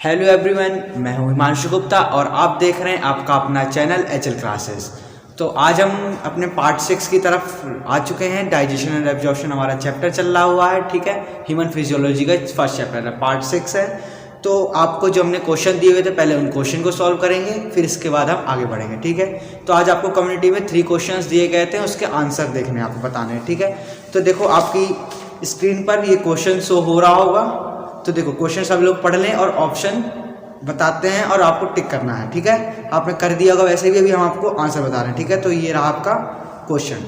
Hello everyone, मैं हूं हिमांशु गुप्ता और आप देख रहे हैं आपका अपना चैनल एचएल क्लासेस। तो आज हम अपने पार्ट 6 की तरफ आ चुके हैं। डाइजेशन एंड एब्जॉर्प्शन हमारा चैप्टर चल रहा हुआ है, ठीक है। ह्यूमन फिजियोलॉजी का फर्स्ट चैप्टर है, पार्ट 6 है। तो आपको जो हमने क्वेश्चन दिए हुए थे, पहले उन क्वेश्चन को सॉल्व करेंगे, फिर इसके बाद हम आगे बढ़ेंगे, ठीक है। तो आज आपको कम्युनिटी में 3 क्वेश्चंस दिए गए थे, उसके आंसर देखने आपको बताने हैं, ठीक है। तो देखो आपकी स्क्रीन पर ये क्वेश्चन शो हो रहा होगा। तो देखो क्वेश्चन सब लोग पढ़ लें और ऑप्शन बताते हैं और आपको टिक करना है, ठीक है। आपने कर दिया होगा वैसे भी, अभी हम आपको आंसर बता रहे हैं, ठीक है। तो ये रहा आपका क्वेश्चन,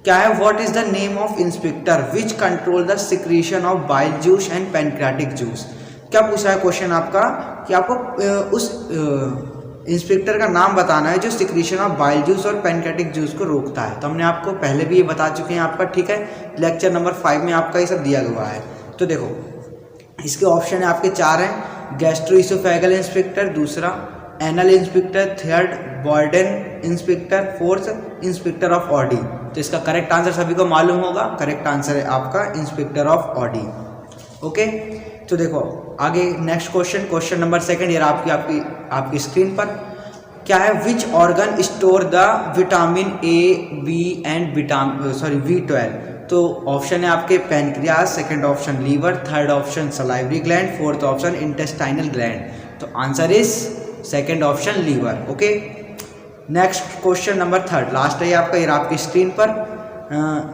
क्या है, what is the name of inspector which control the secretion of bile juice and pancreatic juice. क्या पूछा है क्वेश्चन आपका कि आपको उस इंस्पेक्टर का नाम बताना है जो सिक्रीशन ऑफ बाइल जूस और पैनक्रियाटिक जूस को रोकता है। तो हमने आपको पहले भी ये बता चुके हैं आपका, ठीक है। लेक्चर नंबर 5 में आपका ये सब दिया हुआ है। तो देखो इसके ऑप्शन है आपके 4 हैं, गैस्ट्रोइसोफेगल इंस्पेक्टर, दूसरा एनल इंस्पेक्टर, थर्ड बॉर्डन sphincter, fourth sphincter of Oddi. तो इसका करेक्ट आंसर सभी को मालूम होगा, करेक्ट आंसर है आपका इंस्पेक्टर ऑफ ऑडी, ओके। तो देखो आगे नेक्स्ट क्वेश्चन, क्वेश्चन नंबर 2 ये आपकी स्क्रीन पर, क्या है, which organ store the vitamin A B and B12। तो ऑप्शन है आपके pancreas, second option liver, third option salivary gland, fourth option intestinal gland. तो answer is second option liver, okay. Next question number 3 last है आपका, ये आपकी screen पर,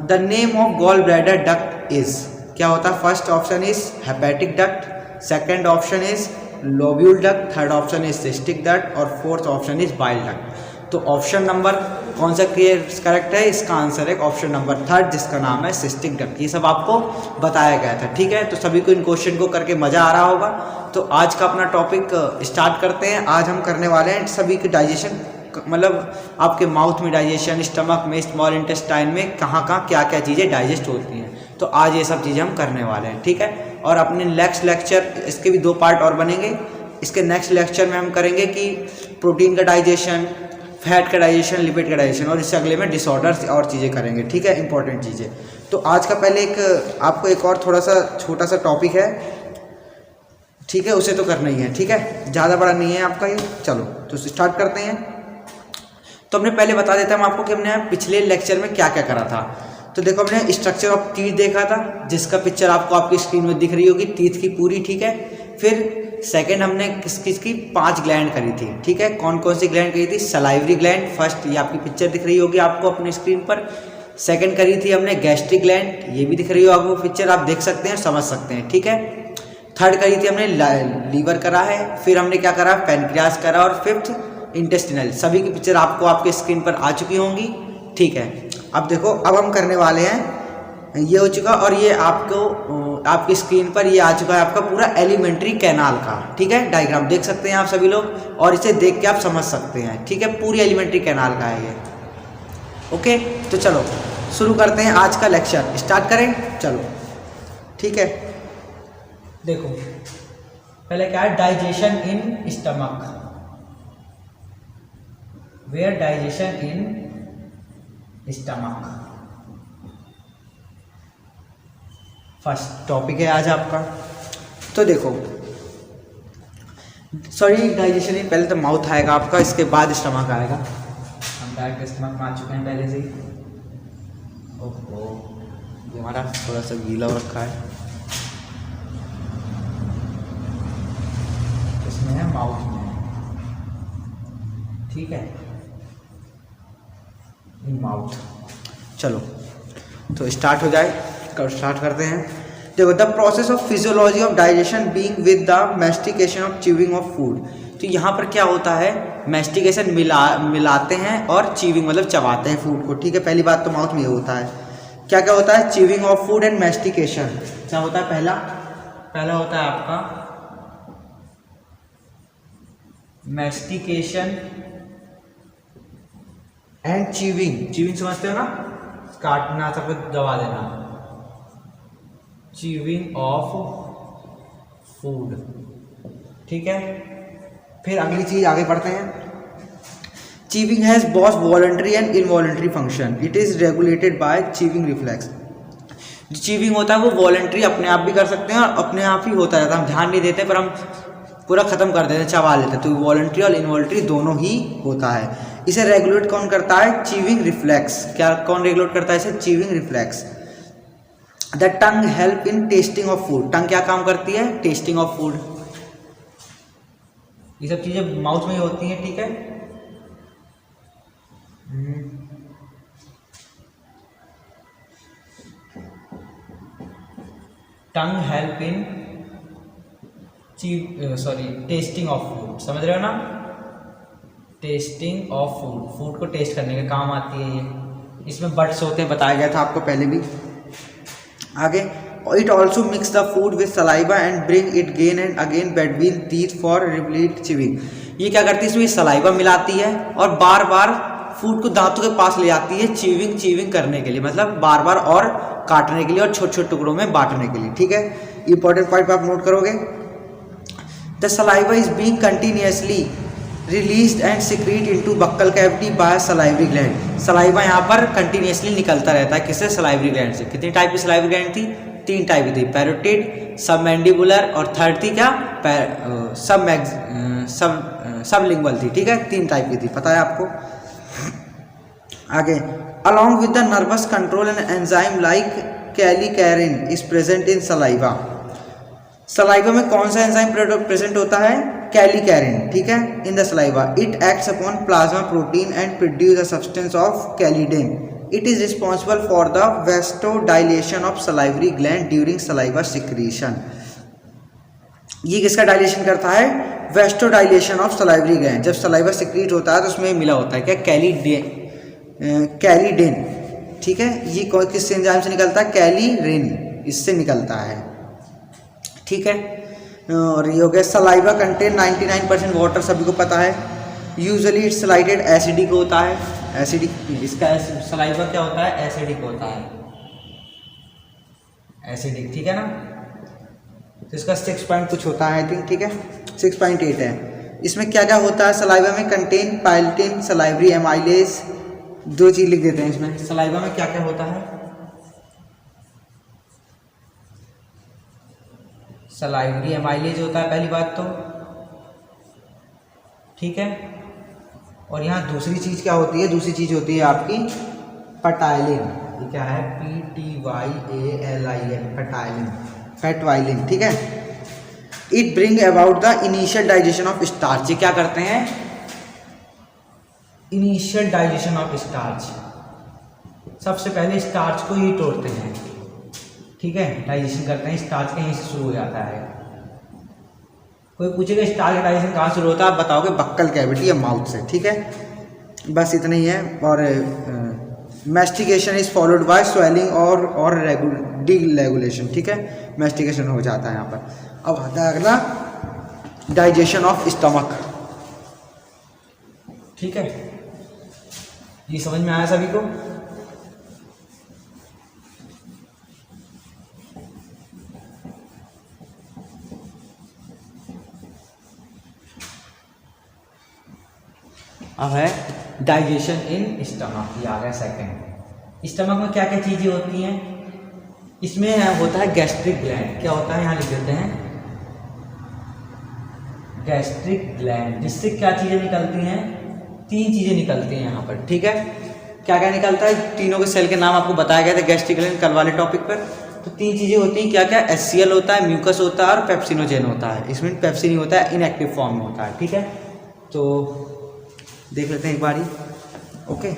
the name of gall bladder duct is, क्या होता है। First option is hepatic duct, second option is lobule duct, third option is cystic duct और fourth option is bile duct. तो ऑप्शन नंबर कौन सा करेक्ट है, इसका आंसर है ऑप्शन नंबर 3 जिसका नाम है सिस्टिक डक्ट। ये सब आपको बताया गया था, ठीक है। तो सभी को इन क्वेश्चन को करके मजा आ रहा होगा। तो आज का अपना टॉपिक स्टार्ट करते हैं। आज हम करने वाले हैं सभी के डाइजेशन, मतलब आपके माउथ में डाइजेशन, स्टमक में, स्मॉल इंटेस्टाइन में कहाँ क्या क्या चीज़ें डाइजेस्ट होती हैं। तो आज ये सब चीज़ें हम करने वाले हैं, ठीक है। और अपने नेक्स्ट लेक्चर, इसके भी 2 पार्ट और बनेंगे। इसके नेक्स्ट लेक्चर में हम करेंगे कि प्रोटीन का डाइजेशन, फैट का डाइजेशन, लिपिड का डाइजेशन, और इससे अगले में डिसऑर्डर्स और चीज़ें करेंगे, ठीक है, इंपॉर्टेंट चीज़ें। तो आज का पहले आपको एक और थोड़ा सा छोटा सा टॉपिक है, ठीक है, उसे तो करना ही है, ठीक है, ज़्यादा बड़ा नहीं है आपका ये। चलो तो स्टार्ट करते हैं। तो हमने पहले बता देता हूँ आपको कि हमने पिछले लेक्चर में क्या क्या करा था। तो देखो हमने स्ट्रक्चर ऑफ टीथ देखा था, जिसका पिक्चर आपको आपकी स्क्रीन में दिख रही होगी, टीथ की पूरी, ठीक है। फिर सेकंड हमने किसकी 5 ग्लैंड करी थी, ठीक है। कौन कौन सी ग्लैंड करी थी, सलाइवरी ग्लैंड, फर्स्ट ये आपकी पिक्चर दिख रही होगी आपको अपनी स्क्रीन पर। सेकंड करी थी हमने गैस्ट्रिक ग्लैंड, ये भी दिख रही हो आपको पिक्चर, आप देख सकते हैं, समझ सकते हैं, ठीक है। थर्ड करी थी हमने लीवर करा है, फिर हमने क्या करा, पैनक्रियास करा, और फिफ्थ इंटेस्टिनल। सभी की पिक्चर आपको आपके स्क्रीन पर आ चुकी होंगी, ठीक है। अब देखो अब हम करने वाले हैं, ये हो चुका, और ये आपको आपकी स्क्रीन पर ये आ चुका है आपका पूरा एलिमेंट्री कैनाल का, ठीक है, डायग्राम देख सकते हैं आप सभी लोग, और इसे देख के आप समझ सकते हैं, ठीक है। पूरी एलिमेंट्री कैनाल का है ये, ओके। तो चलो शुरू करते हैं आज का लेक्चर, स्टार्ट करें, चलो, ठीक है। देखो पहले क्या है, digestion in stomach, where digestion in stomach first topic है आज आपका। तो देखो सॉरी, डाइजेशन ही पहले तो माउथ आएगा आपका, इसके बाद स्टमक आएगा। हम डायरेक्ट स्टमक में आ चुके हैं पहले से ही। ओहो, ये हमारा थोड़ा सा गीला हो रखा है, इसमें है माउथ में, ठीक है, इन माउथ। चलो तो स्टार्ट हो जाए, स्टार्ट करते हैं। देखो the process of physiology of digestion being with the mastication of chewing of food. तो यहाँ पर क्या होता है, मैस्टिकेशन मिलाते हैं और च्यूइंग मतलब चबाते हैं फूड को, ठीक है। पहली बात तो माउथ में ये होता है, क्या क्या होता है, chewing of food and mastication. क्या होता है, पहला होता है आपका मैस्टिकेशन एंड च्यूइंग समझते हो ना, काटना, सब कुछ दबा देना, च्यूइंग ऑफ फूड, ठीक है। फिर अगली चीज आगे बढ़ते हैं, chewing has both voluntary and involuntary function, it is regulated by chewing reflex. जो च्यूइंग होता है वो वॉलंटरी अपने आप भी कर सकते हैं और अपने आप ही होता रहता है, हम ध्यान नहीं देते, पर हम पूरा ख़त्म कर देते हैं, चबा लेते हैं। तो वॉलंटरी और इनवॉलंटरी दोनों ही होता है। इसे रेगुलेट कौन करता है? Chewing reflex. क्या कौन रेगुलेट करता है इसे? Chewing reflex. The tongue help in testing of food. Tongue क्या काम करती है? Testing of food. ये सब चीज़ें माउथ में ही होती हैं, ठीक है। टंग help in testing of food, समझ रहे हो ना? टेस्टिंग ऑफ फूड, फूड को टेस्ट करने के काम आती है ये। इसमें बट्स होते हैं, बताया गया था आपको पहले भी। आगे, it also mix the food with saliva and bring it gain and again between teeth for repeated chewing. ये क्या करती है? इसमें सलाइवा मिलाती है और बार बार फूड को दांतों के पास ले आती है च्यूइंग करने के लिए, मतलब बार बार और काटने के लिए और छोटे छोटे टुकड़ों में बांटने के लिए, ठीक है। इंपॉर्टेंट पॉइंट आप नोट करोगे। The saliva is being continuously released and secrete into buccal cavity by salivary gland. Saliva यहाँ पर कंटिन्यूअसली निकलता रहता है, किससे? सलाइवरी ग्लैंड से। कितनी टाइप की सलाइवरी ग्लैंड थी? 3 टाइप की थी, पैरोटिड, सबमैंडिबुलर और थर्ड थी क्या? सबलिंगुअल थी, ठीक है। 3 टाइप की थी, पता है आपको। आगे, along with the nervous control and enzyme like kallikrein is present in saliva. Saliva में कौन सा एंजाइम प्रेजेंट होता है? कैलिकैरिन, ठीक है, in the saliva. It acts upon plasma protein and produce a substance of kallidin. It is responsible for the vasodilation of salivary gland during saliva secretion. ये किसका dilation करता है? Vasodilation of salivary gland. जब saliva secrete होता है तो उसमें मिला होता है क्या? कैलिडेन, ठीक है। ये किस एंजाइम से निकलता है? कैलिरेन, इससे निकलता है, ठीक है। और ये हो गया। सलाइवा कंटेन 99% वाटर, सभी को पता है। यूजुअली इट्स स्लाइटेड एसिडिक होता है, एसिडिक। इसका सलाइवा क्या होता है? एसिडिक होता है, एसिडिक, ठीक है ना। तो इसका 6 पॉइंट कुछ होता है, आई थिंक, ठीक है, 6.8 है। इसमें क्या क्या होता है सलाइवा में? Contain पाइल्टिन, salivary amylase. 2 चीज लिख देते हैं इसमें। सलाइवा में क्या क्या होता है? सलाइवरी एमाइलेज होता है पहली बात तो, ठीक है। और यहाँ दूसरी चीज क्या होती है? दूसरी चीज होती है आपकी पटाइलिन। ये क्या है? PTYALIN, पटाइलिन, फैटवाइलिन, ठीक है। It bring about the initial digestion of starch. ये क्या करते हैं? Initial digestion of starch. सबसे पहले स्टार्च को ही तोड़ते हैं, ठीक है, डाइजेशन करते हैं। स्टार्च कहीं से शुरू हो जाता है। कोई पूछेगा स्टार्च का डाइजेशन कहाँ शुरू होता है? आप बताओगे बक्कल कैविटी या माउथ से, ठीक है। बस इतना ही है। और mastication is followed by swelling और डीरेगुलेशन, ठीक है। मैस्टिकेशन हो जाता है यहाँ पर। अब आता है अगला, डाइजेशन ऑफ स्टमक, ठीक है। ये समझ में आया सभी को? अब है डाइजेशन इन स्टमक, ये आ गया सेकंड। स्टमक में क्या क्या चीज़ें होती हैं? इसमें होता है गैस्ट्रिक ग्लैंड। क्या होता है? यहाँ लिख देते हैं, गैस्ट्रिक ग्लैंड, जिससे क्या चीज़ें निकलती हैं? 3 चीज़ें निकलती हैं यहाँ पर, ठीक है। क्या क्या निकलता है? तीनों के सेल के नाम आपको बताया गया था गैस्ट्रिक ग्लैंड कल वाले टॉपिक पर। तो 3 चीज़ें होती हैं, क्या क्या? HCl होता है, म्यूकस होता है और पेप्सिनोजेन होता है। इसमें पेप्सिन होता है, इनएक्टिव फॉर्म में होता है, ठीक है। तो देख लेते हैं एक बारी, ओके।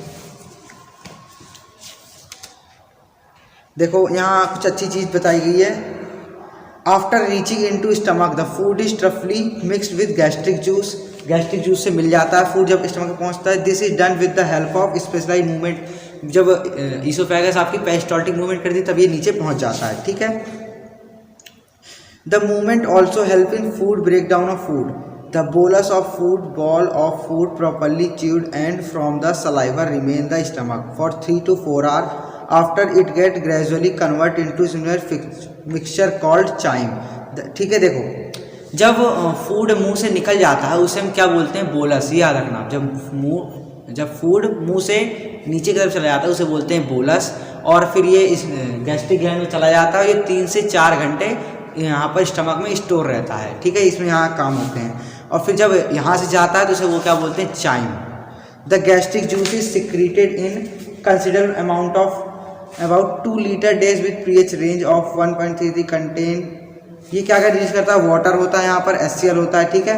देखो यहाँ कुछ अच्छी चीज़ बताई गई है। After reaching into stomach the food is रफली mixed with gastric juice. Gastric juice से मिल जाता है फूड जब स्टमक में पहुंचता है। This is done with the help of specialise movement. जब ईसोफेगस आपकी पेरिस्टाल्टिक मूवमेंट करती है तब ये नीचे पहुंच जाता है, ठीक है। The movement also help in food break down of food. The bolus of food, ball of food properly chewed and from the saliva remain the stomach for 3 to 4 hours. After it get gradually convert into similar mixture called chyme. ठीक है, देखो जब food मुंह से निकल जाता है उसे हम क्या बोलते हैं? बोलस। याद रखना, जब फूड मुंह से नीचे की तरफ चला जाता है उसे बोलते हैं बोलस। और फिर ये इस गैस्ट्रिक ग्लैंड में चला जाता है। ये 3 से 4 घंटे यहाँ पर स्टमक में स्टोर रहता है, ठीक है, इसमें यहाँ काम होते हैं। और फिर जब यहाँ से जाता है तो उसे वो क्या बोलते हैं, chyme. The gastric juice is secreted in considerable amount of about 2 litre days with pH range of 1.33 contain. ये क्या क्या रिलीज करता है, वाटर होता है यहाँ पर, HCl होता है, ठीक है।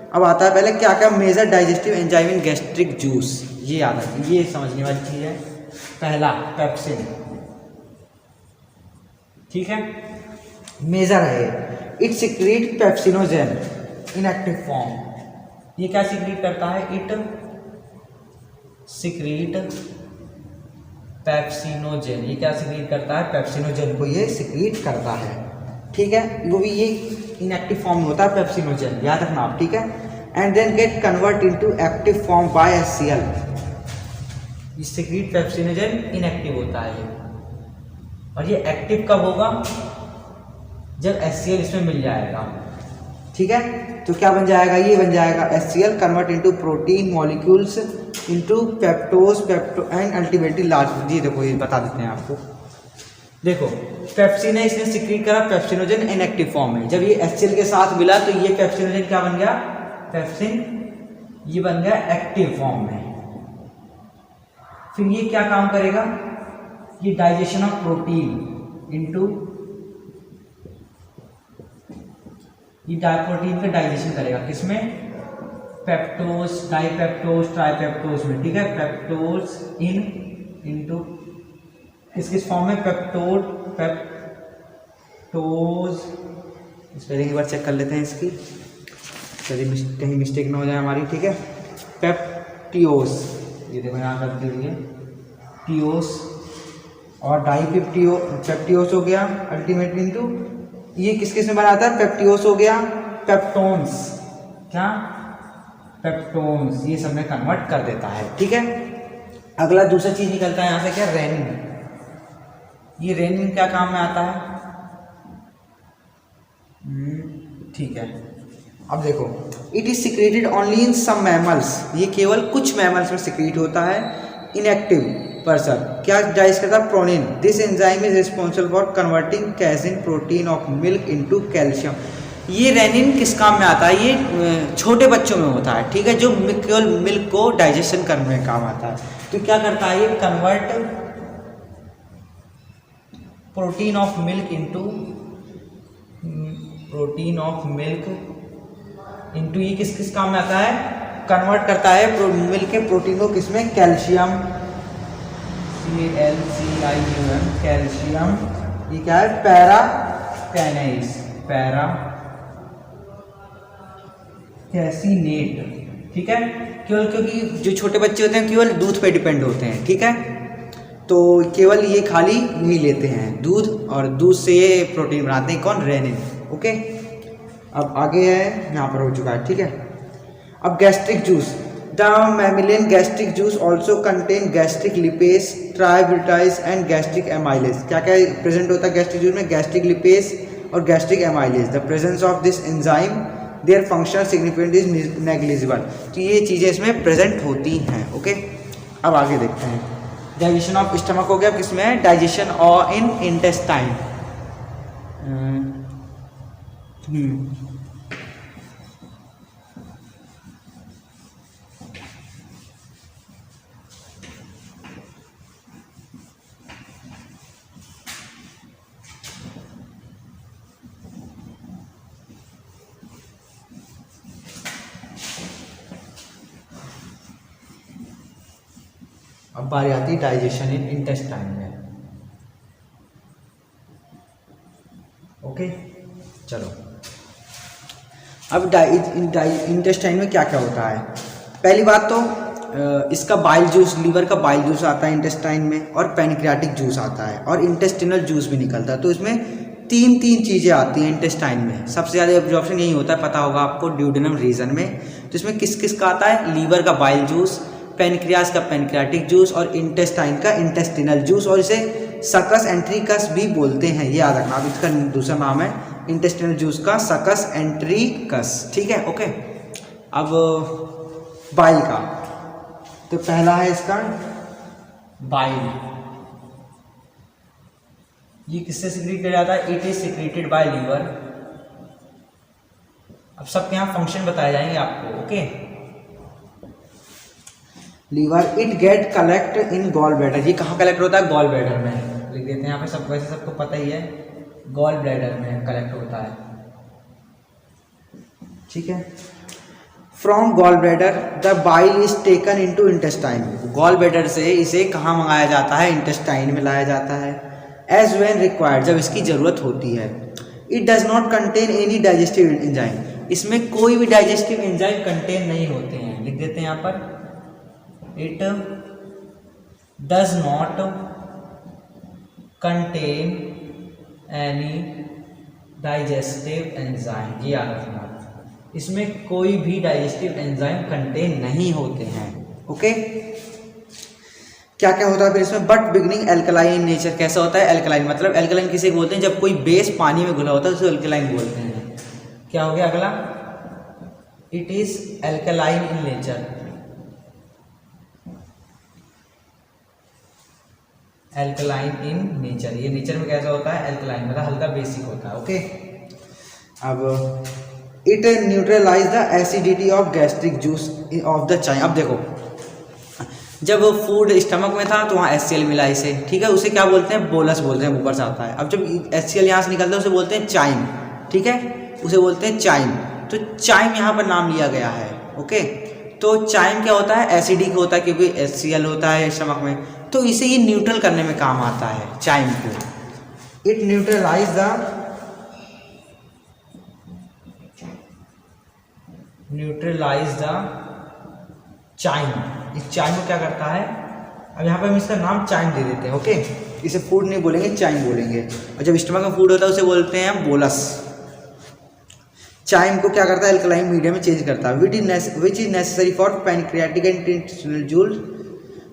अब आता है पहले क्या क्या major digestive enzyme in gastric juice, ये याद है, ये समझने वाली चीज़ है। पहला पेप्सिन, ठीक है, मेजर है, it secrete pepsinogen in active form. ये क्या सिक्रीट करता है, इट सिक्रीट पेप्सिनोजेन। ये क्या सिक्रीट करता है, पेप्सिनोजेन को ये सिक्रीट करता है, ठीक है। वो भी ये इनएक्टिव फॉर्म में होता है पेप्सिनोजेन, याद रखना आप, ठीक है। And then get convert into active form by HCl। ये सिक्रीट पेप्सिनोजेन इनएक्टिव होता है ये, और ये एक्टिव कब होगा, जब HCl इसमें मिल जाएगा, ठीक है। तो क्या बन जाएगा, ये बन जाएगा HCl convert into protein molecules into peptones peptone and ultimately large. जी देखो, ये बता देते हैं आपको, देखो पेप्सिन है, इसने सिक्रीट करा पेप्सिनोजेन इनएक्टिव फॉर्म में। जब ये HCl के साथ मिला तो ये पेप्सिनोजेन क्या बन गया, पेप्सिन, ये बन गया एक्टिव फॉर्म में। फिर ये क्या काम करेगा, ये डाइजेशन ऑफ प्रोटीन इनटू, ये प्रोटीन का डाइजेशन करेगा किसमें, पेप्टोज, डाइपेप्टोज, ट्राइपेप्टोज में, ठीक है। पेप्टोज इनटू किस फॉर्म में, पेप्टोज, स्पेलिंग एक बार चेक कर लेते हैं इसकी, चलिए कहीं मिस्टेक ना हो जाए हमारी, ठीक है। पेप्टियोस, ये देखो यहाँ कर दीजिए, टियोस और पेप्टियोस हो गया अल्टीमेटली इनटू, ये किस किस में बनाता है, पेप्टियोस हो गया, पेप्टोन्स, क्या, पेप्टोन्स, ये सब में कन्वर्ट कर देता है, ठीक है। अगला दूसरा चीज निकलता है यहाँ से, क्या, रेनिन। ये रेनिन क्या काम में आता है, ठीक है। अब देखो, it is secreted only in some mammals, ये केवल कुछ मैमल्स में सिक्रेट होता है। इनएक्टिव पर्सन क्या डाइजेस्ट करता है, प्रोनिन। This enzyme is responsible for converting casein protein of milk into calcium. ये रेनिन किस काम में आता है, ये छोटे बच्चों में होता है, ठीक है, जो केवल मिल्क को डाइजेशन करने में काम आता है। तो क्या करता है, ये convert protein of milk into, protein of milk into, ये किस किस काम में आता है, कन्वर्ट करता है मिल्क के प्रोटीन को किसमें, कैल्शियम, CalCium, कैल्शियम। ये क्या है, पैरा कैनेस, पैरा कैसिनेट, ठीक है। केवल क्योंकि जो छोटे बच्चे होते हैं केवल दूध पे डिपेंड होते हैं, ठीक है, तो केवल ये खाली यही लेते हैं दूध, और दूध से ये प्रोटीन बनाते हैं, कौन, रेनिन, ओके। अब आगे है, यहाँ पर हो चुका है, ठीक है। अब gastric juice, the mammalian gastric juice also contain gastric lipase, tributyrase and gastric amylase. क्या क्या प्रेजेंट होता है गैस्ट्रिक जूस में, गैस्ट्रिक लिपेस और gastric amylase. The presence of this enzyme their functional significance is negligible. तो ये चीज़ें इसमें प्रेजेंट होती हैं, ओके। अब आगे देखते हैं, डाइजेशन ऑफ स्टमक हो गया, किसमें है, डाइजेशन और इन इंटेस्टाइन। अब बारी आती है डाइजेशन इन इंटेस्टाइन में, ओके। चलो, अब इंटेस्टाइन में क्या क्या होता है। पहली बात तो इसका बाइल जूस, लीवर का बाइल जूस आता है इंटेस्टाइन में, और पैनक्रियाटिक जूस आता है, और इंटेस्टिनल जूस भी निकलता है। तो इसमें तीन चीज़ें आती हैं इंटेस्टाइन में। सबसे ज़्यादा एब्जॉर्प्शन यही होता है, पता होगा आपको, ड्यूडेनम रीजन में। तो इसमें किस किस का आता है, लीवर का बाइल जूस, पैनक्रियास का पैनक्रियाटिक जूस, और इंटेस्टाइन का इंटेस्टिनल जूस, और इसे सकस एंट्रिकस भी बोलते हैं, ये याद रखना। अब इसका दूसरा नाम है इंटेस्टिनल जूस का सकस एंट्रिकस, ठीक है, ओके। अब बाइल का, तो पहला है इसका बाइल, ये किससे सिक्रीट किया जाता है? It is secreted by liver. अब सबके यहाँ फंक्शन बताए जाएंगे आपको, okay. Liver, it get collect in gall bladder. ये कहाँ कलेक्ट होता है? गॉल ब्लैडर में। लिख देते हैं यहाँ पे, सब वैसे सबको पता ही है, गॉल ब्लैडर में कलेक्ट होता है, ठीक है। From gall bladder the bile is taken into intestine. Gall bladder से इसे कहाँ मंगाया जाता है? इंटेस्टाइन में लाया जाता है। एज वेन रिक्वायर्ड, जब इसकी जरूरत होती है। It does not contain any digestive enzyme. इसमें कोई भी डाइजेस्टिव एंजाइम कंटेन नहीं होते हैं। लिख देते हैं यहाँ पर, it does not contain any digestive enzyme. ये याद रखना, इसमें कोई भी डाइजेस्टिव एंजाइम कंटेन नहीं होते हैं, ओके। क्या क्या होता है फिर इसमें? But beginning alkaline nature. कैसा होता है? एल्कलाइन, मतलब एल्कलाइन किसे बोलते हैं? जब कोई बेस पानी में घुला होता है उसे एल्कलाइन बोलते हैं। क्या हो गया अगला? It is alkaline in nature. Alkaline in nature, ये नेचर में कैसा होता है? एल्कलाइन, मतलब हल्का बेसिक होता है, ओके। अब it neutralise the acidity of gastric juice of the chyme. अब देखो, जब फूड स्टमक में था तो वहाँ HCl मिला इसे, ठीक है, उसे क्या बोलते हैं? बोलस बोलते हैं, ऊपर से आता है। अब जब HCl यहाँ से निकलता है उसे बोलते हैं चाइम, ठीक है, उसे बोलते हैं चाइम। तो चाइम यहाँ पर नाम लिया गया है, ओके। तो चाइम क्या होता है? एसिडिक होता है क्योंकि HCl होता है स्टमक में, तो इसे ये न्यूट्रल करने में काम आता है चाइम को। It neutralise the chyme. इस चाइम को क्या करता है? अब यहाँ पे हम इसका नाम चाइम दे देते हैं, ओके। इसे फूड नहीं बोलेंगे, चाइम बोलेंगे। और जब स्टमक में फूड होता है उसे बोलते हैं हम बोलस। चाइम को क्या करता है? एल्कलाइन मीडियम में चेंज करता है। Which is necessary for pancreatic and intestinal juice,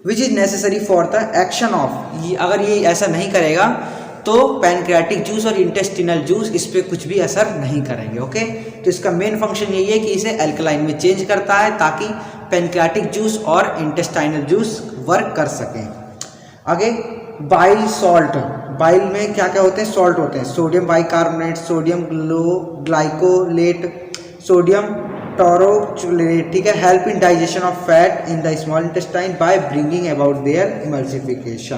which is necessary for the action of. अगर ये ऐसा नहीं करेगा तो पैनक्रियाटिक जूस और इंटेस्टिनल जूस इस पर कुछ भी असर नहीं करेंगे, ओके। तो इसका मेन फंक्शन यही है कि इसे एल्कलाइन में चेंज करता है ताकि पैनक्रियाटिक जूस और इंटेस्टाइनल जूस वर्क कर सकें। आगे बाइल सॉल्ट। बाइल में क्या क्या होते हैं? सॉल्ट होते हैं। Sodium bicarbonate, sodium glycocholate, sodium taurocholate, ठीक है। Help in digestion of fat in the small intestine by bringing about their emulsification.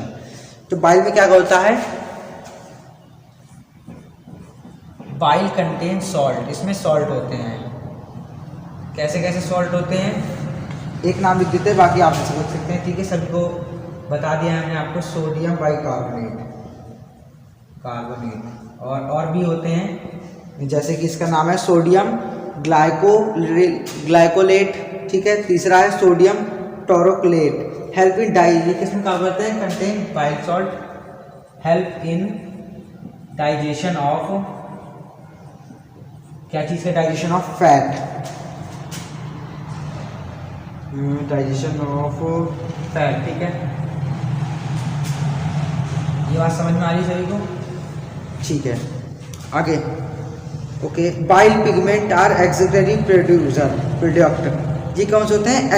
तो बाइल में क्या होता है? बाइल कंटेन सॉल्ट, इसमें सॉल्ट होते हैं। कैसे कैसे सॉल्ट होते हैं? एक नाम लिख देते हैं, बाकी आप समझ सकते हैं, ठीक है। सभी को बता दिया है हमने आपको। सोडियम बाइकार्बोनेट, कार्बोनेट, और भी होते हैं, जैसे कि इसका नाम है सोडियम ग्लाइकोलेट, ठीक है। तीसरा है सोडियम टॉरोक्लेट। हेल्प इन डाइजेशन, किसमें काम करते हैं? Contain bile salt, help in digestion of, क्या चीज़ का? Digestion of fat, digestion of fat, ठीक है। ये बात समझ में आ रही है सभी को? ठीक है, आगे, okay. Bile pigment are excretory product. ये कौन से होते हैं?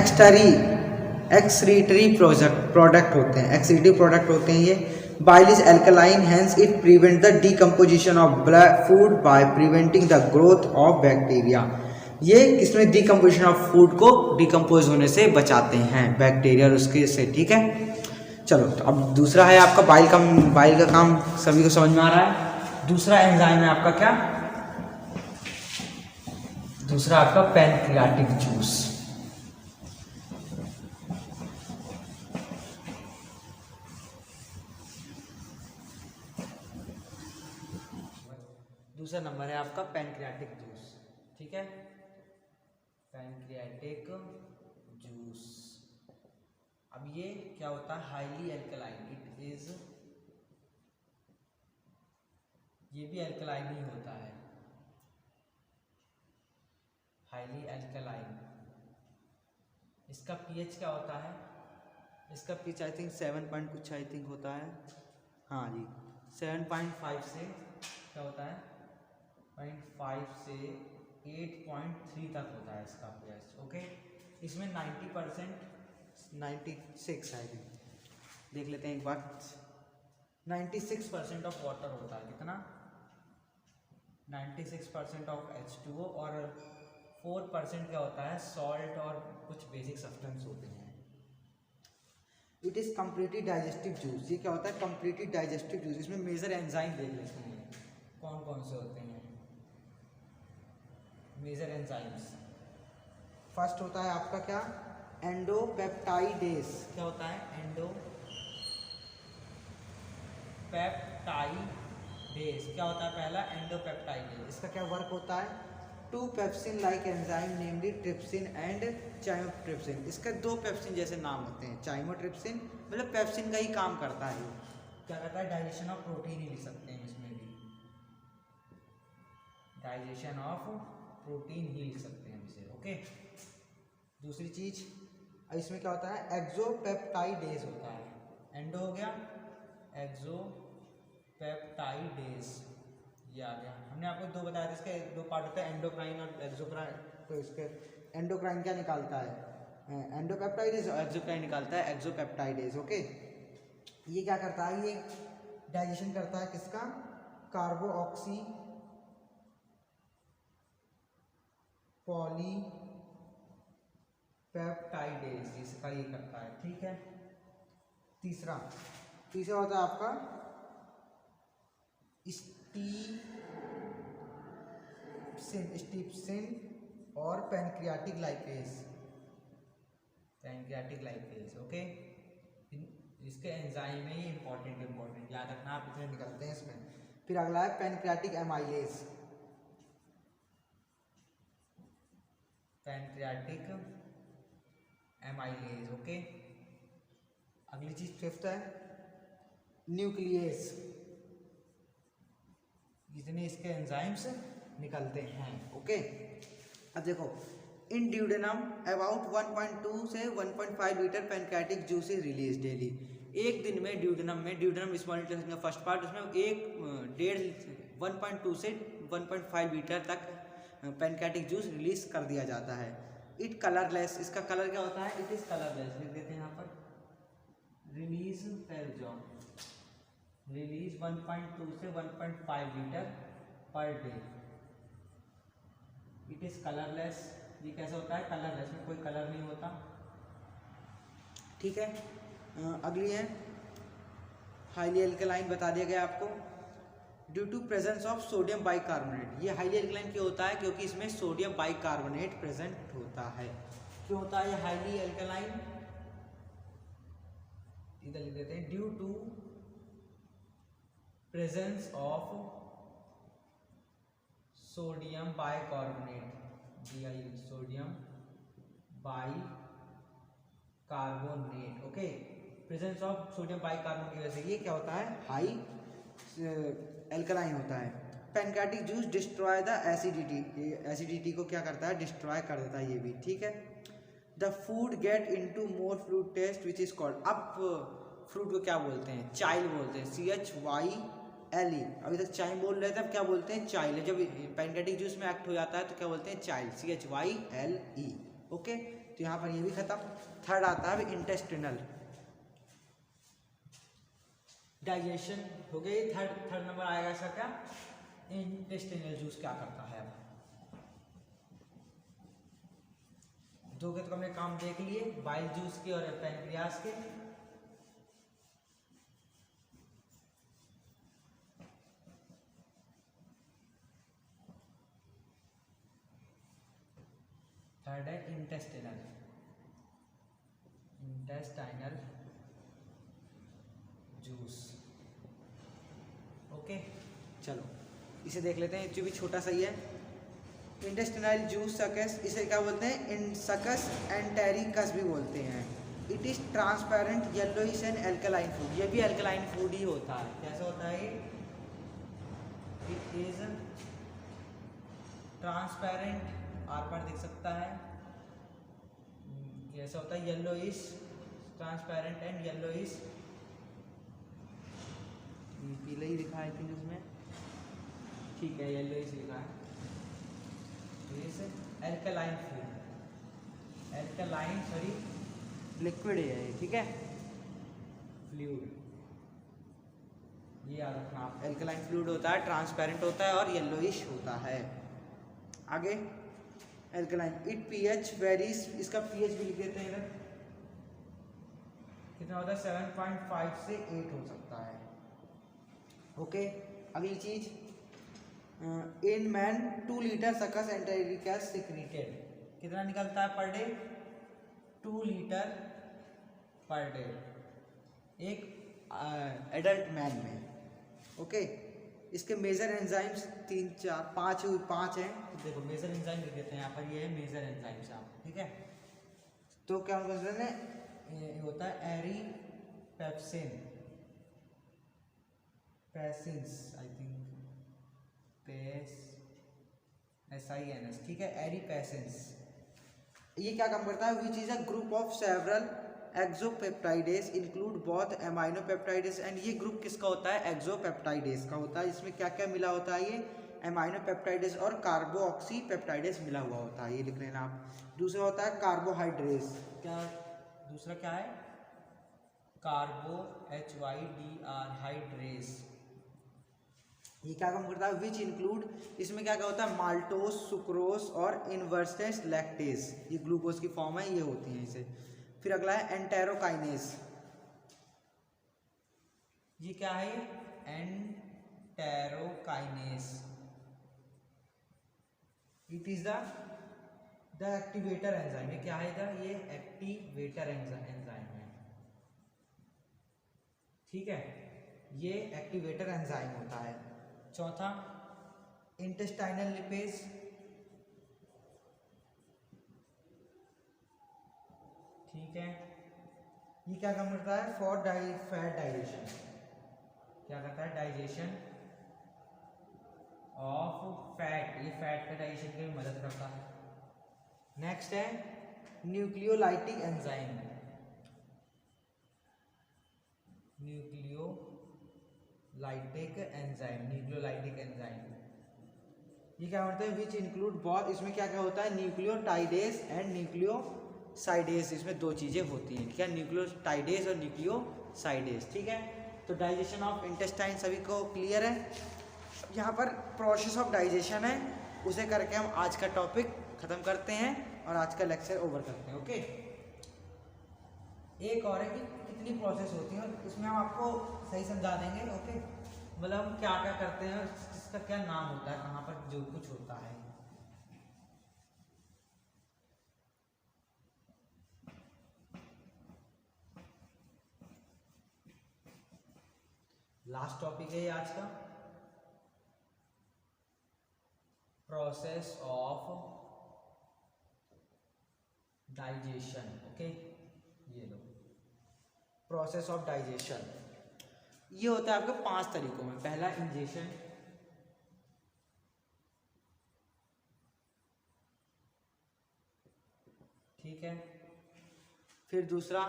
एक्सक्रीटरी प्रोडक्ट होते हैं, एक्सक्रीटिव प्रोडक्ट होते हैं ये। Bile is alkaline, hence it prevent the decomposition of food by preventing the growth of bacteria. ये किसमें? डिकम्पोजिशन ऑफ फूड को डिकम्पोज होने से बचाते हैं बैक्टीरिया और उसके से, ठीक है। चलो, तो अब दूसरा है आपका बाइल का काम सभी को समझ में आ रहा है। दूसरा एंजाइम है आपका क्या? दूसरा आपका पैनक्रियाटिक जूस। दूसरा नंबर है आपका पैनक्रियाटिक जूस, ठीक है। Pancreatic juice. अब ये क्या होता है? Highly alkaline. इट इज, ये भी एल्कलाइन ही होता है, हाईली एल्कलाइन। इसका पीएच क्या होता है? इसका पीएच आई थिंक 7 पॉइंट कुछ आई थिंक होता है, हाँ जी, 7.5 से क्या होता है? 0.5 से 8.3 तक होता है इसका पीएच, ओके। इसमें 90%, 96 आई थिंक, देख लेते हैं एक बार। 96% ऑफ वाटर होता है, कितना? 96% ऑफ H2O, और 4% क्या होता है? सॉल्ट और कुछ बेसिक सब्सटेंस होते हैं। It is completely digestive juice. ये क्या होता है? Completely digestive juice. इसमें मेजर एंजाइम देख लेते हैं कौन कौन से होते हैं मेजर एंजाइम्स। फर्स्ट होता है आपका क्या? एंडोपेप्टाइडेज। क्या होता है? एंडोपेप्टाइडेज। क्या होता है पहला? एंडोपेप्टाइडेज। इसका क्या वर्क होता है? 2 pepsin like enzyme namely trypsin and chymotrypsin. इसके 2 पेप्सिन जैसे नाम होते हैं। चाइमोट्रिप्सिन मतलब पेप्सिन का ही काम करता है। क्या करता है? डाइजेशन ऑफ प्रोटीन ही लिख सकते हैं इसमें भी, डाइजेशन ऑफ प्रोटीन ही लिख सकते हैं इसे। ओके, दूसरी चीज इसमें क्या होता है? एक्सोपेप्टाइडेज होता है। एंडो हो गया, एक्सोपेप्टाइडेज ये आ गया। हमने आपको 2 बताया था, इसके 2 पार्ट होते हैं, एंडोक्राइन और एक्सोक्राइन। तो इसके एंडोक्राइन क्या निकालता है? एंडोपेप्टाइडेज, और एक्सोक्राइन निकालता है एक्सोपेप्टाइडेज। ओके, ये क्या करता है? ये डाइजेशन करता है किसका? कार्बोऑक्सी पॉलीपेप्टाइडेज, इसका ये करता है। ठीक है, तीसरा होता है आपका स्टीप्सिन और पैनक्रियाटिक लाइपेज। ओके, इसके एंजाइम में ये इंपॉर्टेंट याद रखना, आप इतने निकलते हैं इसमें। फिर अगला है पैनक्रियाटिक एमाइलेज। ओके, अगली चीज फिफ्थ है न्यूक्लियस। इतने इसके एंजाइम्स निकलते हैं। ओके, अब देखो, इन ड्यूडेनम अबाउट 1.2 से 1.5 litre pancreatic juice is release daily. एक दिन में ड्यूडेनम स्मॉल इंटेस्टाइन का फर्स्ट पार्ट, उसमें 1.2 से 1.5 लीटर तक पैनक्रियाटिक जूस रिलीज कर दिया जाता है। इट कलरलेस, इसका कलर क्या होता है? इट इज कलरलेस, लिख देते हैं यहाँ पर। रिलीज 1.2 से 1.5 litre per day. It is colourless. ये कैसे होता है? कलरलेस में कोई कलर नहीं होता। ठीक है, अगली है हाईली एल्कलाइन, बता दिया गया आपको। Due to presence of sodium bicarbonate. ये हाईली एल्कलाइन क्यों होता है? क्योंकि इसमें सोडियम बाइकार्बोनेट प्रेजेंट होता है। क्यों होता है ये हाईली एल्कलाइन? इधर लिख देते हैं, due to presence of sodium bicarbonate, sodium bicarbonate. Okay, presence of sodium bicarbonate की वजह से ये क्या होता है? हाई एल्कलाइन होता है। Pancreatic juice destroy the acidity. ये एसिडिटी को क्या करता है? डिस्ट्रॉय कर देता है ये भी। ठीक है, the food get into more fruit test which is called. अब फ्रूट को क्या बोलते हैं? चाइल बोलते हैं, CHYLE। अभी तक चाइल बोल रहे थे, अब क्या बोलते हैं? चाइल। जब पैनक्रियाटिक जूस में एक्ट हो जाता है तो क्या बोलते हैं? Child, CHYLE। ओके, तो यहाँ पर ये भी खत्म। थर्ड आता है इंटेस्टिनल डाइजेशन हो गई। थर्ड नंबर आएगा इसका क्या? इंटेस्टिनल जूस क्या करता है। दो के तो हमने काम देख लिए, बाइल जूस के और पैनक्रियास के। थर्ड है इंटेस्टाइनल जूस। ओके, चलो इसे देख लेते हैं, जो भी छोटा सा ही है। इंटेस्टाइनल जूस सकस, इसे क्या बोलते हैं? सकस एंटेरिकस भी बोलते हैं। It is transparent yellowish and alkaline food. ये भी एल्कलाइन फूड ही होता है। कैसे होता है ये? इट इज ट्रांसपेरेंट, आर पर दिख सकता है। कैसा होता है? Yellowish, transparent and yellowish. पीला ही लिखा है कि उसमें, ठीक है, येलोइश लिखा है। एल्कलाइन फूड, लिक्विड है, ठीक है, फ्लूइड। ये याद रखना आप। एल्कलाइन फ्लूइड होता है, ट्रांसपेरेंट होता है और येलोइश होता है। आगे एल्कलाइन, इट पीएच वेरीज, इसका पीएच भी लिख देते हैं इधर, कितना होता है 7.5 से 8 हो सकता है। ओके, अगली चीज, इन मैन 2 लीटर सकस एंटेरिक एसिड सिक्रीटेड, कितना निकलता है per day, 2 litre per day एक एडल्ट मैन में। ओके, इसके मेजर एंजाइम्स 3 4 5 हैं। देखो मेजर एंजाइम लिख देते हैं यहाँ पर, ये है मेजर एंजाइम्स आप, ठीक है। तो क्या उनका ये होता है एरी पेप्सिन, पेसिन्स आई थिंक, SINS, ठीक है, एरी पेसिन्स। ये क्या काम करता है, which is a group of several exopeptidase include both amino peptidase and, ये ग्रुप किसका होता है, एक्सोपेप्टाइडेज का होता है। इसमें क्या क्या मिला होता है, ये एमाइनो पेप्टाइडेज और कार्बोऑक्सी पेप्टाइडेज मिला हुआ होता है, ये लिख लेना आप। दूसरा होता है कार्बोहाइड्रेज, क्या दूसरा क्या है, कार्बो HYDR हाइड्रेज, ये क्या काम करता है, विच इंक्लूड, इसमें क्या क्या होता है, माल्टोस, सुक्रोस और इन्वर्सेस लैक्टेज, ये ग्लूकोज की फॉर्म है, ये होती हैं इसे। फिर अगला है एंटेरोकाइनेज, ये क्या है, enterokinase, it is the activator enzyme, ये क्या है इधर, ये एक्टिवेटर एंजाइम है, ठीक है, ये एक्टिवेटर एंजाइम होता है। चौथा इंटेस्टाइनल लिपेज, ठीक है, ये क्या काम करता है, फॉर फैट डाइजेशन, क्या करता है, डाइजेशन ऑफ फैट, ये फैट का डाइजेशन की मदद करता है। नेक्स्ट है न्यूक्लियोलाइटिक एंजाइम, न्यूक्लियोलाइटिक एंजाइम, ये क्या होता है, विच इंक्लूड बहुत, इसमें क्या क्या होता है, न्यूक्लियोटाइडेज एंड न्यूक्लियोसाइडेज, इसमें 2 चीजें होती हैं, ठीक है, न्यूक्लियोटाइडेज और न्यूक्लियोसाइडेज, ठीक है। तो डाइजेशन ऑफ इंटेस्टाइन सभी को क्लियर है। यहाँ पर प्रोसेस ऑफ डाइजेशन है, उसे करके हम आज का टॉपिक खत्म करते हैं और आज का लेक्चर ओवर करते हैं। ओके, एक और है कि कितनी प्रोसेस होती है, इसमें हम आपको सही समझा देंगे। ओके, मतलब हम क्या क्या करते हैं, इसका क्या नाम होता है, कहाँ पर जो कुछ होता है। लास्ट टॉपिक है ये आज का, प्रोसेस ऑफ डाइजेशन। ओके, ये लो प्रोसेस ऑफ डाइजेशन, ये होता है आपके 5 तरीकों में। पहला इंजेशन, ठीक है, फिर दूसरा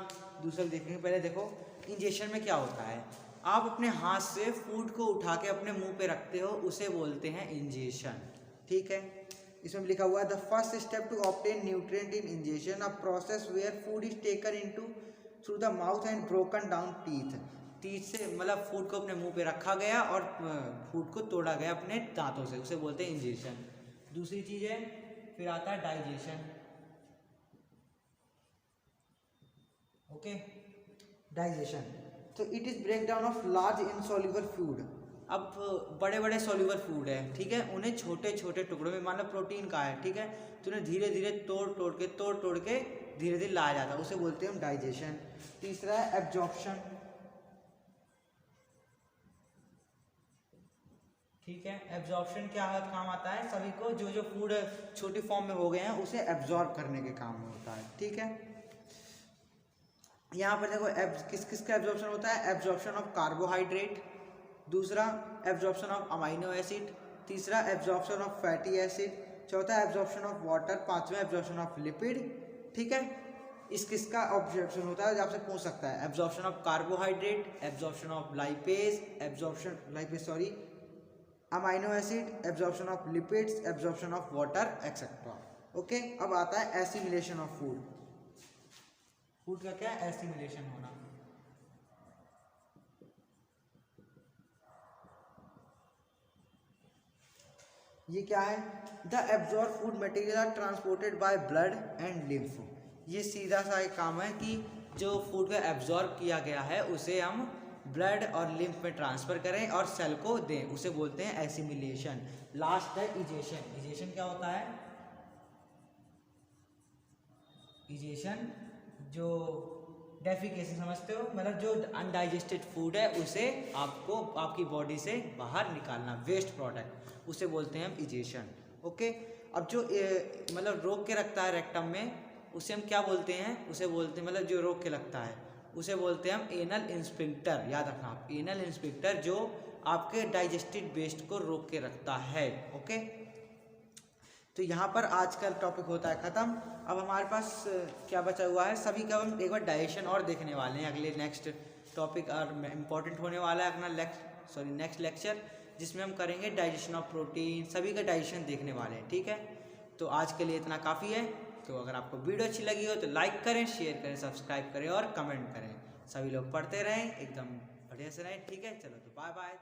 देखेंगे। पहले देखो इंजेशन में क्या होता है, आप अपने हाथ से फूड को उठा के अपने मुंह पे रखते हो, उसे बोलते हैं इंजेशन, ठीक है। इसमें लिखा हुआ है the first step to obtain nutrient in ingestion, a process where food is taken into through the mouth and broken down teeth से, मतलब फूड को अपने मुंह पे रखा गया और फूड को तोड़ा गया अपने दांतों से, उसे बोलते हैं इंजेशन। दूसरी चीज है, फिर आता है डाइजेशन। ओके, डाइजेशन, तो it is break down of large insoluble food. अब बड़े बड़े सॉल्युबल फूड है, ठीक है, उन्हें छोटे छोटे टुकड़ों में, मान लो प्रोटीन का है, ठीक है, तो उन्हें धीरे धीरे तोड़ के धीरे धीरे लाया जाता है, उसे बोलते हैं हम डाइजेशन। तीसरा है एब्जॉर्प्शन, ठीक है, एब्जॉर्प्शन क्या काम आता है, सभी को जो फूड छोटी फॉर्म में हो गए हैं उसे एब्जॉर्ब करने के काम में होता है, ठीक है। यहाँ पर देखो किस का एब्जॉर्प्शन होता है, एब्जॉर्प्शन ऑफ कार्बोहाइड्रेट, दूसरा एब्जॉर्प्शन ऑफ अमाइनो एसिड, तीसरा एब्जॉर्प्शन ऑफ फैटी एसिड, चौथा एब्जॉर्प्शन ऑफ वाटर, पांचवा एब्जॉर्प्शन ऑफ लिपिड, ठीक है। किसका ऑब्जॉर्प्शन होता है, आपसे पूछ सकता है, absorption of carbohydrate, absorption of amino acid, absorption of lipids, absorption of water etcetera. Okay, अब आता है एसिमिलेशन ऑफ फूड का क्या है, एसिमिलेशन होना। ये क्या है, the absorb food material are transported by blood and lymph. ये सीधा सा एक काम है कि जो फूड का एब्जॉर्ब किया गया है उसे हम ब्लड और लिम्फ में ट्रांसफ़र करें और सेल को दें, उसे बोलते हैं एसिमिलेशन। लास्ट है इजेशन। इजेशन क्या होता है, इजेशन जो डेफिकेशन समझते हो, मतलब जो अनडाइजेस्टेड फूड है उसे आपको आपकी बॉडी से बाहर निकालना, वेस्ट प्रोडक्ट, उसे बोलते हैं हम इजेशन। ओके, अब जो मतलब रोक के रखता है रेक्टम में, उसे हम क्या बोलते हैं, उसे बोलते हैं मतलब जो रोक के लगता है उसे बोलते हैं हम एनल इंस्पिंक्टर। याद रखना आप, एनल इंस्पिंक्टर जो आपके डाइजेस्टेड वेस्ट को रोक के रखता है। ओके, तो यहाँ पर आज का टॉपिक होता है ख़त्म। अब हमारे पास क्या बचा हुआ है, सभी का हम एक बार डाइजेशन और देखने वाले हैं। अगले नेक्स्ट टॉपिक और इम्पॉर्टेंट होने वाला है अपना नेक्स्ट लेक्चर, जिसमें हम करेंगे डाइजेशन ऑफ प्रोटीन, सभी का डाइजेशन देखने वाले हैं। ठीक है, तो आज के लिए इतना काफ़ी है। तो अगर आपको वीडियो अच्छी लगी हो तो लाइक करें, शेयर करें, सब्सक्राइब करें और कमेंट करें। सभी लोग पढ़ते रहें, एकदम बढ़िया से रहें। ठीक है, चलो तो बाय बाय।